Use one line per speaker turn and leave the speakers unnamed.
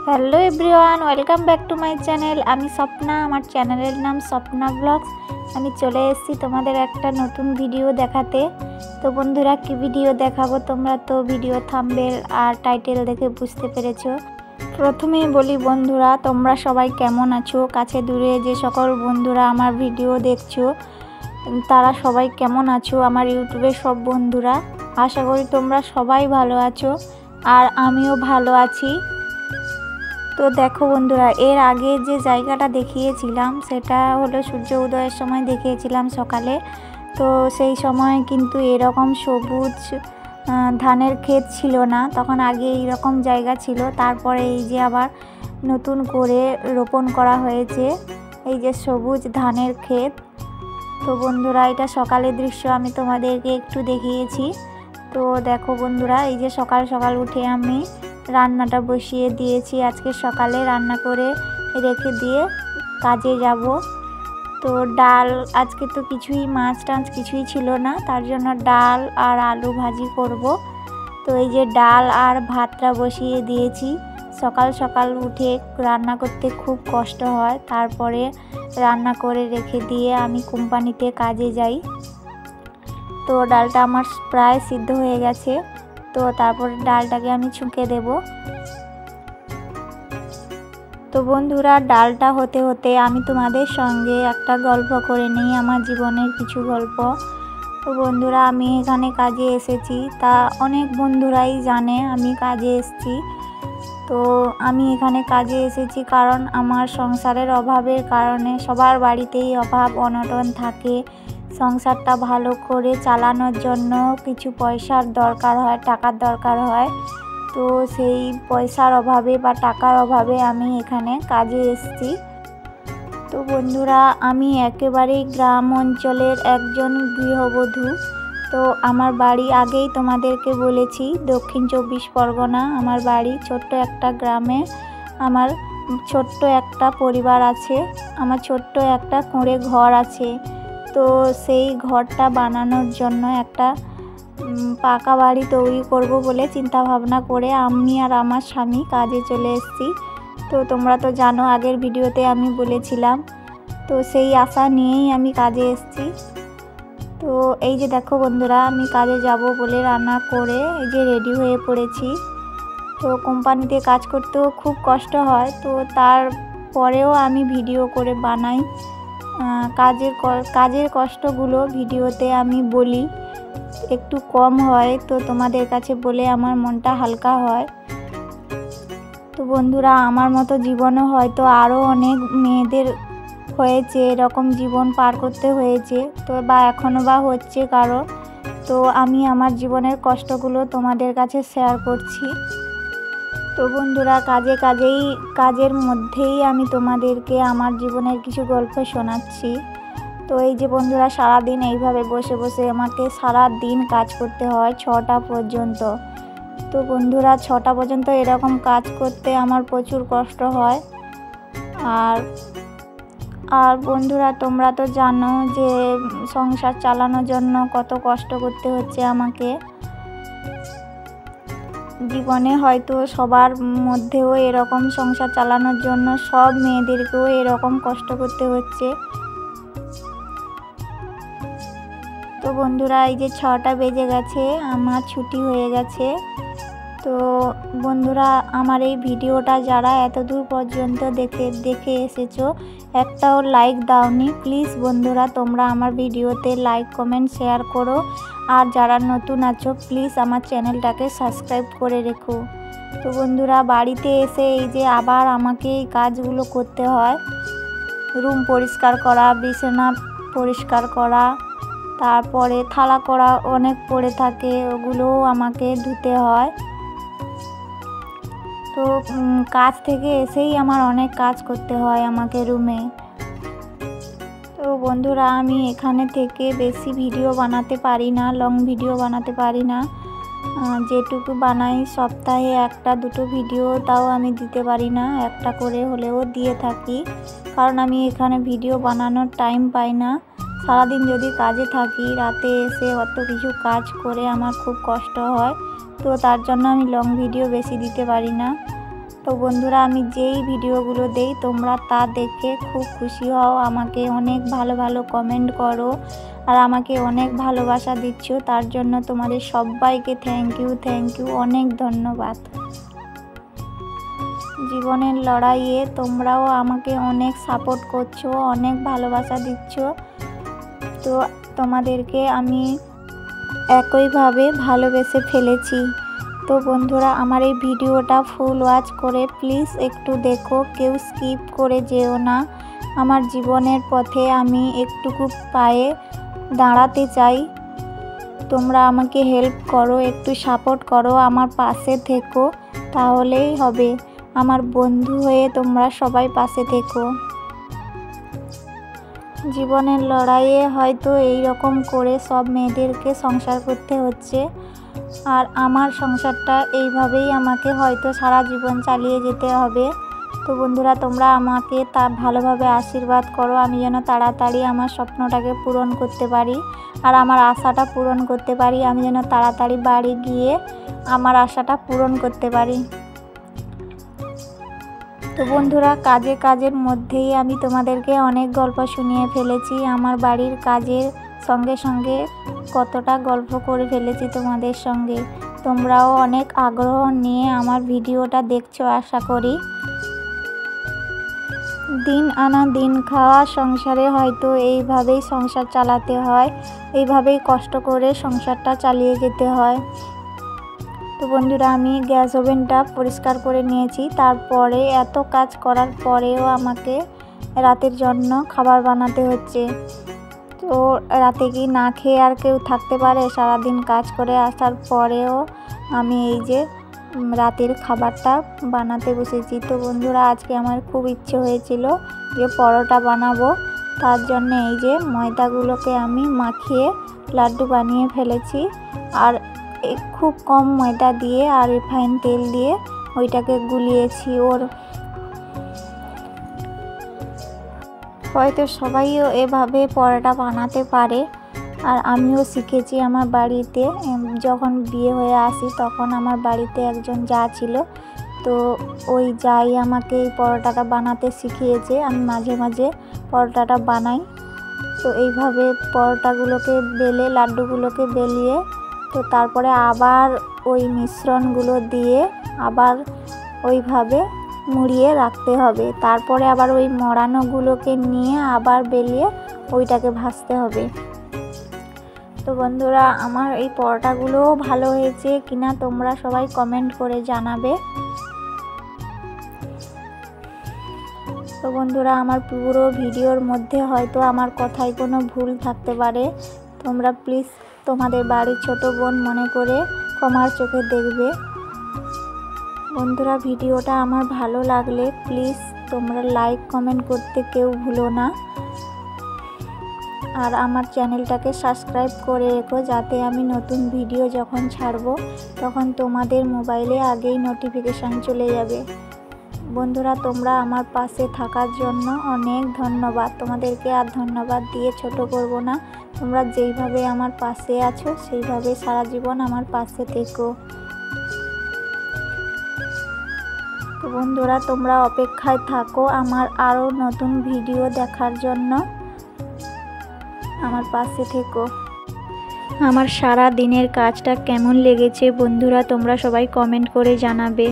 Hello everyone, welcome back to my channel. আমি স্বপ্না, আমার চ্যানেলের নাম স্বপ্না ব্লগস। আমি চলে এসেছি তোমাদের একটা নতুন ভিডিও দেখাতে। তো বন্ধুরা, কি ভিডিও দেখাবো তোমরা তো ভিডিও থাম্বনেল আর টাইটেল দেখে বুঝতে পেরেছো। প্রথমেই বলি বন্ধুরা, তোমরা সবাই কেমন আছো? কাছে দূরে যে সকল বন্ধুরা আমার ভিডিও দেখছো তারা সবাই কেমন আছো? আমার ইউটিউবের সব বন্ধুরা, আশা করি তোমরা সবাই ভালো আছো আর আমিও ভালো আছি। তো দেখো বন্ধুরা, এর আগে যে জায়গাটা দেখিয়েছিলাম সেটা হলো সূর্য উদয়ের সময় দেখিয়েছিলাম সকালে। তো সেই সময় কিন্তু এরকম সবুজ ধানের ক্ষেত ছিল না, তখন আগে এইরকম জায়গা ছিল। তারপরে এই যে আবার নতুন করে রোপণ করা হয়েছে এই যে সবুজ ধানের ক্ষেত। তো বন্ধুরা, এটা সকালের দৃশ্য আমি তোমাদেরকে একটু দেখিয়েছি। তো দেখো বন্ধুরা, এই যে সকাল সকাল উঠে আমি রান্নাটা বসিয়ে দিয়েছি। আজকে সকালে রান্না করে রেখে দিয়ে কাজে যাব। তো ডাল, আজকে তো কিছুই মাছ টাছ কিছুই ছিল না, তার জন্য ডাল আর আলু ভাজি করব। তো এই যে ডাল আর ভাতটা বসিয়ে দিয়েছি। সকাল সকাল উঠে রান্না করতে খুব কষ্ট হয়, তারপরে রান্না করে রেখে দিয়ে আমি কোম্পানিতে কাজে যাই। তো ডালটা আমার প্রায় সিদ্ধ হয়ে গেছে। তো তারপর ডালটাকে আমি ছুঁকে দেব। তো বন্ধুরা, ডালটা হতে হতে আমি তোমাদের সঙ্গে একটা গল্প করে নিই, আমার জীবনের কিছু গল্প। তো বন্ধুরা, আমি এখানে কাজে এসেছি, তা অনেক বন্ধুরাই জানে আমি কাজে এসেছি। তো আমি এখানে কাজে এসেছি কারণ আমার সংসারের অভাবের কারণে, সবার বাড়িতেই অভাব অনটন থাকে। সংসারটা ভালো করে চালানোর জন্য কিছু পয়সার দরকার হয়, টাকার দরকার হয়। তো সেই পয়সার অভাবে বা টাকার অভাবে আমি এখানে কাজে এসেছি। তো বন্ধুরা, আমি একেবারেই গ্রাম অঞ্চলের একজন গৃহবধূ। তো আমার বাড়ি আগেই তোমাদেরকে বলেছি, দক্ষিণ 24 পরগনা আমার বাড়ি। ছোট্ট একটা গ্রামে আমার ছোট্ট একটা পরিবার আছে, আমার ছোট্ট একটা কুঁড়ে ঘর আছে। তো সেই ঘরটা বানানোর জন্য একটা পাকা বাড়ি তৈরি করব বলে চিন্তা ভাবনা করে আমি আর আমার স্বামী কাজে চলে এসেছি। তো তোমরা তো জানো, আগের ভিডিওতে আমি বলেছিলাম। তো সেই আশা নিয়েই আমি কাজে এসেছি। তো এই যে দেখো বন্ধুরা, আমি কাজে যাব বলে রান্না করে এই যে রেডি হয়ে পড়েছি। তো কোম্পানিতে কাজ করতেও খুব কষ্ট হয়, তো তারপরেও আমি ভিডিও করে বানাই। কাজের কষ্টগুলো ভিডিওতে আমি বলি, একটু কম হয়, তো তোমাদের কাছে বলে আমার মনটা হালকা হয়। তো বন্ধুরা, আমার মতো জীবনও হয়তো আরও অনেক মেয়েদের হয়েছে, এরকম জীবন পার করতে হয়েছে, তো বা এখনও বা হচ্ছে কারো। তো আমি আমার জীবনের কষ্টগুলো তোমাদের কাছে শেয়ার করছি। তো বন্ধুরা, কাজের মধ্যেই আমি তোমাদেরকে আমার জীবনের কিছু গল্প শোনাচ্ছি। তো এই যে বন্ধুরা, সারাদিন এইভাবে বসে বসে আমাকে সারা দিন কাজ করতে হয় 6টা পর্যন্ত। তো বন্ধুরা, 6টা পর্যন্ত এরকম কাজ করতে আমার প্রচুর কষ্ট হয়। আর বন্ধুরা, তোমরা তো জানো যে সংসার চালানোর জন্য কত কষ্ট করতে হচ্ছে আমাকে। জীবনে হয়তো সবার মধ্যেও এরকম সংসার চালানোর জন্য সব মেয়েদেরকেও এরকম কষ্ট করতে হচ্ছে। তো বন্ধুরা, এই যে 6টা বেজে গেছে, আমার ছুটি হয়ে গেছে। তো বন্ধুরা, আমার এই ভিডিওটা যারা এতদূর পর্যন্ত দেখে এসেছো, একটাও লাইক দাওনি, প্লিজ বন্ধুরা তোমরা আমার ভিডিওতে লাইক কমেন্ট শেয়ার করো। আর যারা নতুন আছো, প্লিজ আমার চ্যানেলটাকে সাবস্ক্রাইব করে রেখো। তো বন্ধুরা, বাড়িতে এসে এই যে আবার আমাকে এই কাজগুলো করতে হয়। রুম পরিষ্কার করা, বিছানা পরিষ্কার করা, তারপরে থালা করা অনেক পড়ে থাকে, ওগুলোও আমাকে ধুতে হয়। তো কাজ থেকে এসেই আমার অনেক কাজ করতে হয় আমাকে রুমে। তো বন্ধুরা, আমি এখানে থেকে বেশি ভিডিও বানাতে পারি না, লং ভিডিও বানাতে পারি না। যেটুকু বানাই সপ্তাহে 1-2 ভিডিও, তাও আমি দিতে পারি না, একটা করে হলেও দিয়ে থাকি, কারণ আমি এখানে ভিডিও বানানোর টাইম পাই না। সারাদিন যদি কাজে থাকি, রাতে এসে অত কিছু কাজ করে আমার খুব কষ্ট হয়। তো তার জন্য আমি লং ভিডিও বেশি দিতে পারি না। তো বন্ধুরা, আমি যেই ভিডিওগুলো দেই তোমরা তা দেখে খুব খুশি হও, আমাকে অনেক ভালো ভালো কমেন্ট করো আর আমাকে অনেক ভালোবাসা দিচ্ছ। তার জন্য তোমাদের সবাইকে থ্যাংক ইউ, অনেক ধন্যবাদ। জীবনের লড়াইয়ে তোমরাও আমাকে অনেক সাপোর্ট করছো, অনেক ভালোবাসা দিচ্ছ। তো তোমাদেরকে আমি একইভাবে ভালোবেসে ফেলেছি। তো বন্ধুরা, আমার এই ভিডিওটা ফুল ওয়াচ করে প্লিজ একটু দেখো, কেউ স্কিপ করে যেও না। আমার জীবনের পথে আমি একটুকু পায়ে দাঁড়াতে চাই। তোমরা আমাকে হেল্প করো, একটু সাপোর্ট করো, আমার পাশে থেকো, তাহলেই হবে। আমার বন্ধু হয়ে তোমরা সবাই পাশে থেকো। জীবনের লড়াইয়ে হয়তো এই রকম করে সব মেয়েদেরকে সংসার করতে হচ্ছে, আর আমার সংসারটা এইভাবেই আমাকে হয়তো সারা জীবন চালিয়ে যেতে হবে। তো বন্ধুরা, তোমরা আমাকে তা ভালোভাবে আশীর্বাদ করো, আমি যেন তাড়াতাড়ি আমার স্বপ্নটাকে পূরণ করতে পারি আর আমার আশাটা পূরণ করতে পারি। আমি যেন তাড়াতাড়ি বাড়ি গিয়ে আমার আশাটা পূরণ করতে পারি। তো বন্ধুরা, কাজের মধ্যেই আমি তোমাদেরকে অনেক গল্প শুনিয়ে ফেলেছি। আমার বাড়ির কাজের সঙ্গে সঙ্গে কতটা গল্প করে ফেলেছি তোমাদের সঙ্গে। তোমরাও অনেক আগ্রহ নিয়ে আমার ভিডিওটা দেখছো আশা করি। দিন আনা দিন খাওয়া সংসারে হয়তো এইভাবেই সংসার চালাতে হয়, এইভাবেই কষ্ট করে সংসারটা চালিয়ে যেতে হয়। তো বন্ধুরা, আমি গ্যাস ওভেনটা পরিষ্কার করে নিয়েছি। তারপরে এত কাজ করার পরেও আমাকে রাতের জন্য খাবার বানাতে হচ্ছে। তো রাতে কি না খেয়ে আর কেউ থাকতে পারে? সারাদিন কাজ করে আসার পরেও আমি এই যে রাতের খাবারটা বানাতে বসেছি। তো বন্ধুরা, আজকে আমার খুব ইচ্ছে হয়েছিল যে পরোটা বানাবো। তার জন্য এই যে ময়দাগুলোকে আমি মাখিয়ে লাড্ডু বানিয়ে ফেলেছি, আর খুব কম ময়দা দিয়ে আর রিফাইন তেল দিয়ে ওইটাকে গুলিয়েছি। হয়তো সবাইও এভাবে পরোটা বানাতে পারে, আর আমিও শিখেছি আমার বাড়িতে। যখন বিয়ে হয়ে আসি তখন আমার বাড়িতে একজন জা ছিল, তো ওই জাই আমাকে এই পরোটাটা বানাতে শিখিয়েছে। আমি মাঝে মাঝে পরোটাটা বানাই। তো এইভাবে পরোটাগুলোকে বেলে, লাড্ডুগুলোকে বেলিয়ে, তো তারপরে আবার ওই মিশ্রণগুলো দিয়ে আবার ওইভাবে মুড়িয়ে রাখতে হবে। তারপরে আবার ওই মড়ানোগুলোকে নিয়ে আবার বেলিয়ে ওইটাকে ভাজতে হবে। তো বন্ধুরা, আমার এই পরোটাগুলোও ভালো হয়েছে কিনা তোমরা সবাই কমেন্ট করে জানাবে। তো বন্ধুরা, আমার পুরো ভিডিওর মধ্যে হয়তো আমার কথায় কোনো ভুল থাকতে পারে। তোমরা প্লিজ তোমাদের বাড়ির ছোট বোন মনে করে ক্ষমার চোখে দেখবে। বন্ধুরা, ভিডিওটা আমার ভালো লাগলে প্লিজ তোমরা লাইক কমেন্ট করতে কেউ ভুলো না, আর আমার চ্যানেলটাকে সাবস্ক্রাইব করে রেখো, যাতে আমি নতুন ভিডিও যখন ছাড়বো তখন তোমাদের মোবাইলে আগেই নোটিফিকেশান চলে যাবে। বন্ধুরা, তোমরা আমার পাশে থাকার জন্য অনেক ধন্যবাদ। তোমাদেরকে আর ধন্যবাদ দিয়ে ছোট করব না। তোমরা যেইভাবে আমার পাশে আছো সেইভাবে সারা জীবন আমার পাশে থেকো। তো বন্ধুরা, তোমরা অপেক্ষায় থাকো আমার আরও নতুন ভিডিও দেখার জন্য। আমার পাশে থেকো। আমার সারা দিনের কাজটা কেমন লেগেছে বন্ধুরা তোমরা সবাই কমেন্ট করে জানাবে।